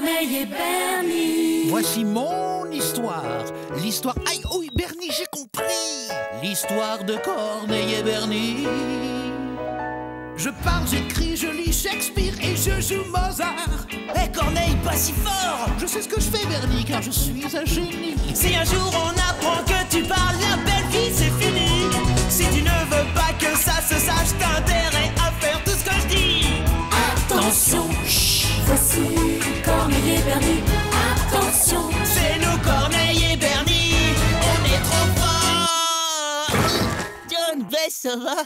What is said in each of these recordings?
Corneille et Bernie. Voici mon histoire. L'histoire... Aïe, oui, Bernie, j'ai compris. L'histoire de Corneille et Bernie. Je parle, j'écris, je lis Shakespeare et je joue Mozart. Eh Corneille, pas si fort! Je sais ce que je fais, Bernie, car je suis un génie. Si un jour on apprend que tu parles, la belle vie c'est fini. Si tu ne veux pas que ça se sache, t'as intérêt à faire tout ce que je dis. Attention, chut, voici Corneille et Bernie. Attention, C'est nous Corneille et Bernie, on est trop forts. John, Bess, ça va?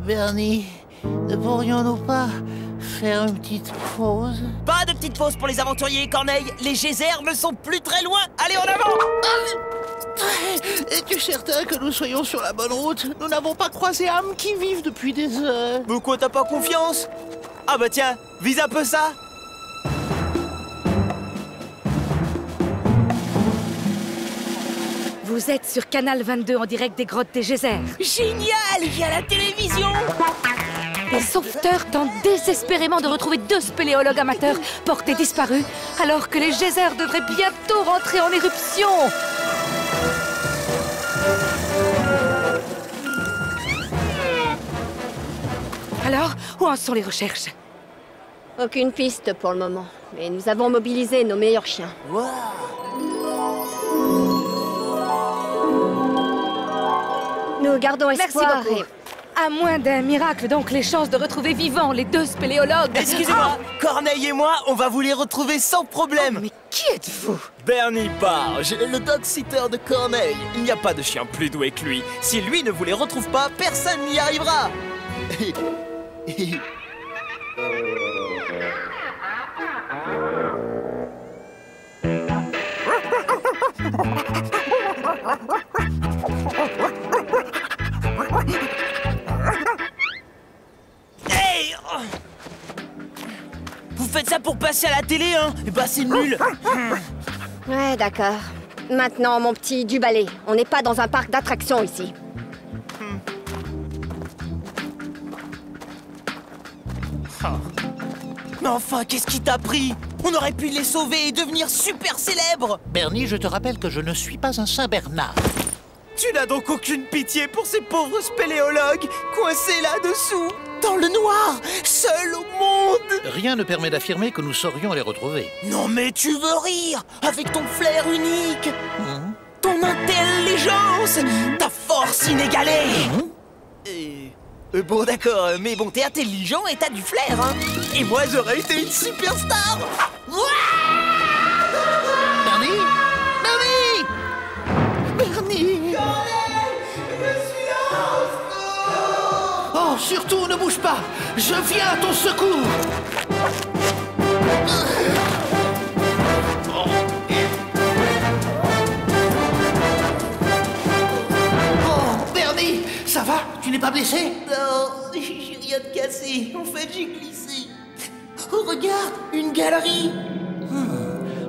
Bernie, ne pourrions-nous pas faire une petite pause? Pas de petite pause pour les aventuriers, Corneille. Les geysers ne sont plus très loin. Allez, en avant! Es-tu certain que nous soyons sur la bonne route? Nous n'avons pas croisé âmes qui vivent depuis des heures. Mais quoi, t'as pas confiance? Ah bah tiens, vise un peu ça. Vous êtes sur Canal 22 en direct des grottes des geysers. Génial, il y a la télévision. Les sauveteurs tentent désespérément de retrouver 2 spéléologues amateurs portés disparus, alors que les geysers devraient bientôt rentrer en éruption. Alors, où en sont les recherches? Aucune piste pour le moment, mais nous avons mobilisé nos meilleurs chiens. Wow. Nous gardons Merci espoir. beaucoup. À moins d'un miracle, donc, les chances de retrouver vivants les 2 spéléologues... Excusez-moi, Corneille et moi, on va vous les retrouver sans problème. Mais qui êtes-vous? Bernie Barge, le dog-sitter de Corneille. Il n'y a pas de chien plus doué que lui. Si lui ne vous les retrouve pas, personne n'y arrivera. Hey! Vous faites ça pour passer à la télé, hein? Eh bah c'est nul. Ouais, d'accord. Maintenant, mon petit du balai, on n'est pas dans un parc d'attractions ici. Mais enfin, qu'est-ce qui t'a pris? On aurait pu les sauver et devenir super célèbres. Bernie, je te rappelle que je ne suis pas un Saint-Bernard. Tu n'as donc aucune pitié pour ces pauvres spéléologues coincés là-dessous, dans le noir, seuls au monde. Rien ne permet d'affirmer que nous saurions les retrouver. Non mais tu veux rire, avec ton flair unique, ton intelligence, ta force inégalée. Bon d'accord, mais bon, t'es intelligent et t'as du flair, hein. Et moi j'aurais été une superstar. Bernie? Bernie? Bernie? Oh, surtout ne bouge pas! Je viens à ton secours! Oh, Bernie, ça va? Tu n'es pas blessé? Non, j'ai rien de cassé. En fait, j'ai glissé. Oh, regarde, une galerie.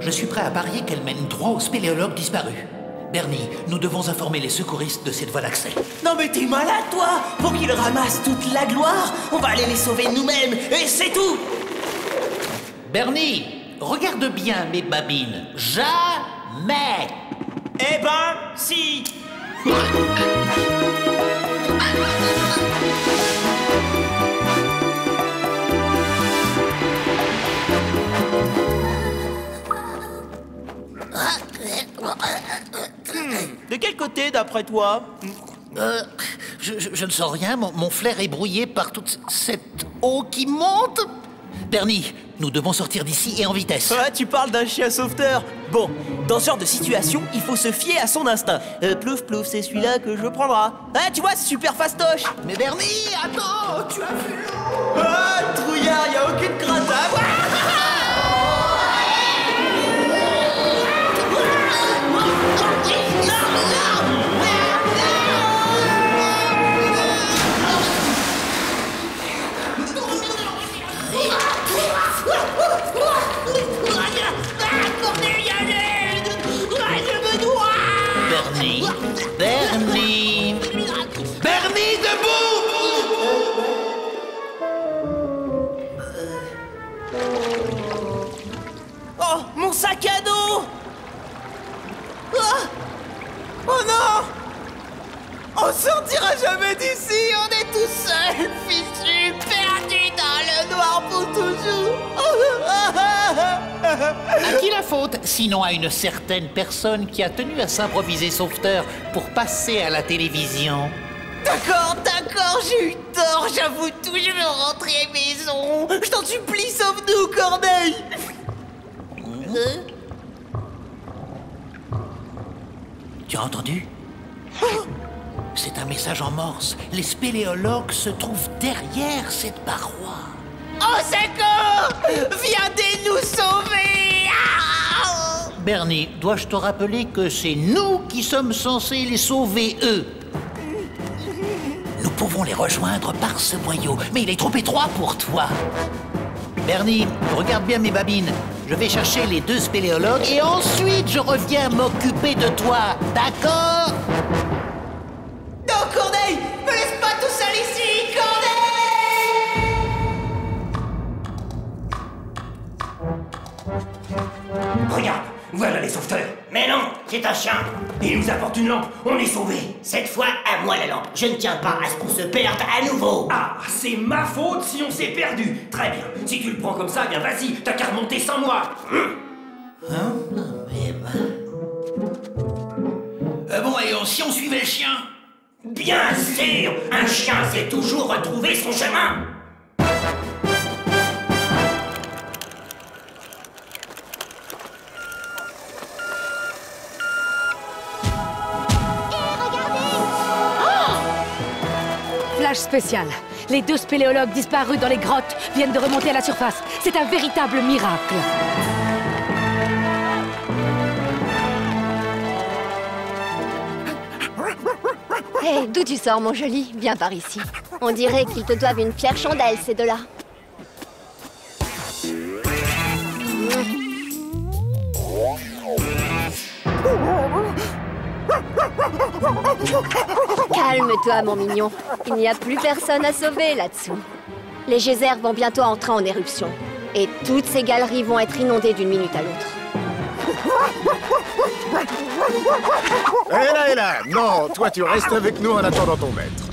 Je suis prêt à parier qu'elle mène droit au spéléologue disparu. Bernie, nous devons informer les secouristes de cette voie d'accès. Non mais t'es malade, toi. Pour qu'ils ramassent toute la gloire, on va aller les sauver nous-mêmes, et c'est tout. Bernie, regarde bien mes babines. Jamais! Eh ben, si. De quel côté, d'après toi? Je ne sens rien, mon flair est brouillé par toute cette eau qui monte. Bernie, nous devons sortir d'ici et en vitesse. Ah, tu parles d'un chien sauveteur. Bon, dans ce genre de situation, il faut se fier à son instinct. Plouf plouf, c'est celui-là que je prendrai. Ah, tu vois, c'est super fastoche. Mais Bernie, attends, tu as vu l'eau? Ah, trouillard, y a aucune crainte, hein. Corneille, allez! Je me Bernie. Bernie. Bernie, debout! Oh, mon sac à dos! Ah! Oh non! On sortira jamais d'ici, on est tout seuls, fichus, perdus dans le noir pour toujours. À qui la faute? Sinon à une certaine personne qui a tenu à s'improviser sauveteur pour passer à la télévision. D'accord, j'ai eu tort, j'avoue tout, je veux rentrer à la maison. Je t'en supplie, sauve-nous, Corneille. Tu as entendu? C'est un message en morse. Les spéléologues se trouvent derrière cette paroi. Au secours! Viens nous sauver! Ah! Bernie, dois-je te rappeler que c'est nous qui sommes censés les sauver, eux? Nous pouvons les rejoindre par ce boyau, mais il est trop étroit pour toi. Bernie, regarde bien mes babines. Je vais chercher les 2 spéléologues et ensuite je reviens m'occuper de toi, d'accord? Non, Corneille! Me laisse pas tout seul ici, Corneille! Regarde, voilà les sauveteurs. Mais non, c'est un chien. Il nous apporte une lampe, on est sauvés. Cette fois, à moi la lampe. Je ne tiens pas à ce qu'on se perde à nouveau. Ah, c'est ma faute si on s'est perdu. Très bien. Si tu le prends comme ça, bien vas-y, t'as qu'à remonter sans moi. Bon, et si on suivait le chien? Bien sûr, un chien sait toujours retrouver son chemin. Flash spécial. Les 2 spéléologues disparus dans les grottes viennent de remonter à la surface. C'est un véritable miracle. Hé, d'où tu sors, mon joli? Viens par ici. On dirait qu'ils te doivent une fière chandelle, ces 2-là. Calme-toi, mon mignon. Il n'y a plus personne à sauver là-dessous. Les geysers vont bientôt entrer en éruption. Et toutes ces galeries vont être inondées d'une minute à l'autre. Hé là, non, toi tu restes avec nous en attendant ton maître.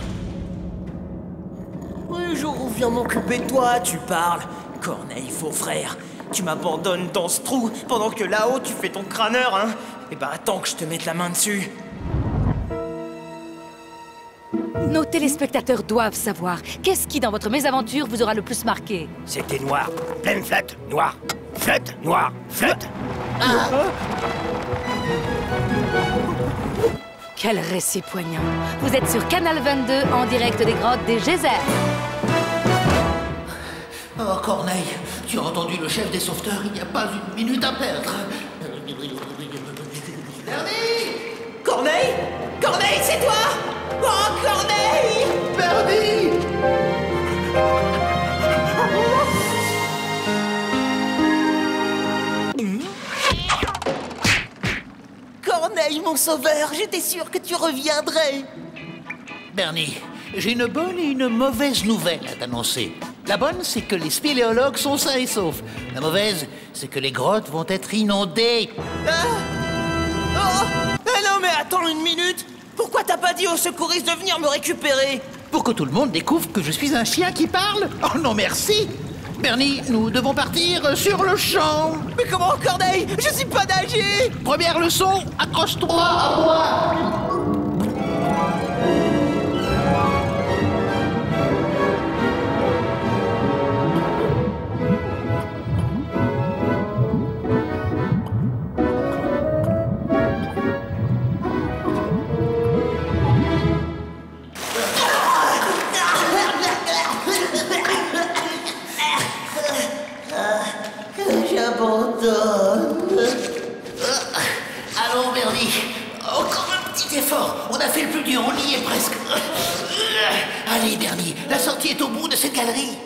Un jour où viens m'occuper de toi, tu parles. Corneille, faux frère, tu m'abandonnes dans ce trou pendant que là-haut tu fais ton crâneur, hein? Eh ben attends que je te mette la main dessus. Nos téléspectateurs doivent savoir. Qu'est-ce qui, dans votre mésaventure, vous aura le plus marqué? C'était noir, pleine flotte, noir, flotte, noir, flotte. Quel récit poignant. Vous êtes sur Canal 22, en direct des grottes des geysers. Oh, Corneille, tu as entendu le chef des sauveteurs, il n'y a pas une minute à perdre. Bernie! Corneille? Corneille, c'est toi? Oh, Corneille! Bernie! Corneille, mon sauveur, j'étais sûr que tu reviendrais. Bernie, j'ai une bonne et une mauvaise nouvelle à t'annoncer. La bonne, c'est que les spéléologues sont sains et saufs. La mauvaise, c'est que les grottes vont être inondées. Ah! Oh! Ah non, mais attends une minute! Pourquoi t'as pas dit aux secouristes de venir me récupérer? Pour que tout le monde découvre que je suis un chien qui parle? Oh non, merci! Bernie, nous devons partir sur le champ. Mais comment, Corneille? Je sais pas nager! Première leçon, accroche-toi à moi. J'abandonne. Allons, Bernie. Encore un petit effort. On a fait le plus dur, on y est presque. Allez, Bernie, la sortie est au bout de cette galerie.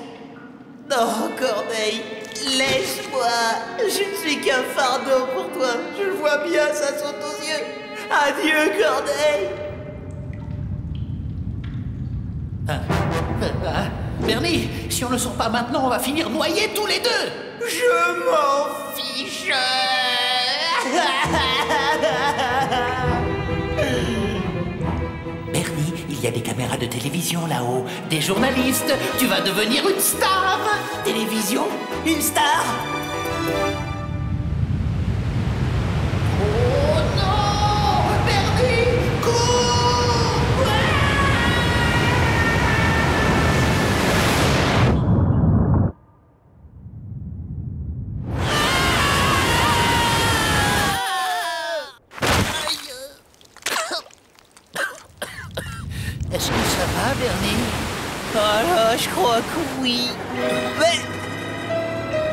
Non, Corneille, laisse-moi. Je ne suis qu'un fardeau pour toi. Je le vois bien, ça saute aux yeux. Adieu, Corneille. Bernie, si on ne sort pas maintenant, on va finir noyés tous les deux. Je m'en fiche. Bernie, il y a des caméras de télévision là-haut, des journalistes. Tu vas devenir une star. Télévision? Une star? Oh non, Bernie, cours! Est-ce que ça va, Bernie? Oh là, je crois que oui. Mais...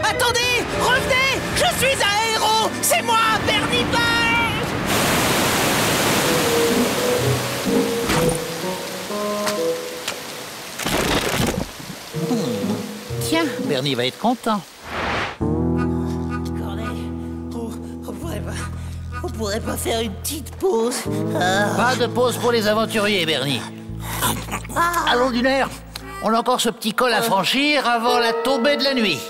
Attendez! Revenez! Je suis un héros! C'est moi, Bernie Page! Tiens, Bernie va être content. Corneille, on pourrait pas faire une petite pause? Pas de pause pour les aventuriers, Bernie. Allons d'une heure. On a encore ce petit col à franchir avant la tombée de la nuit.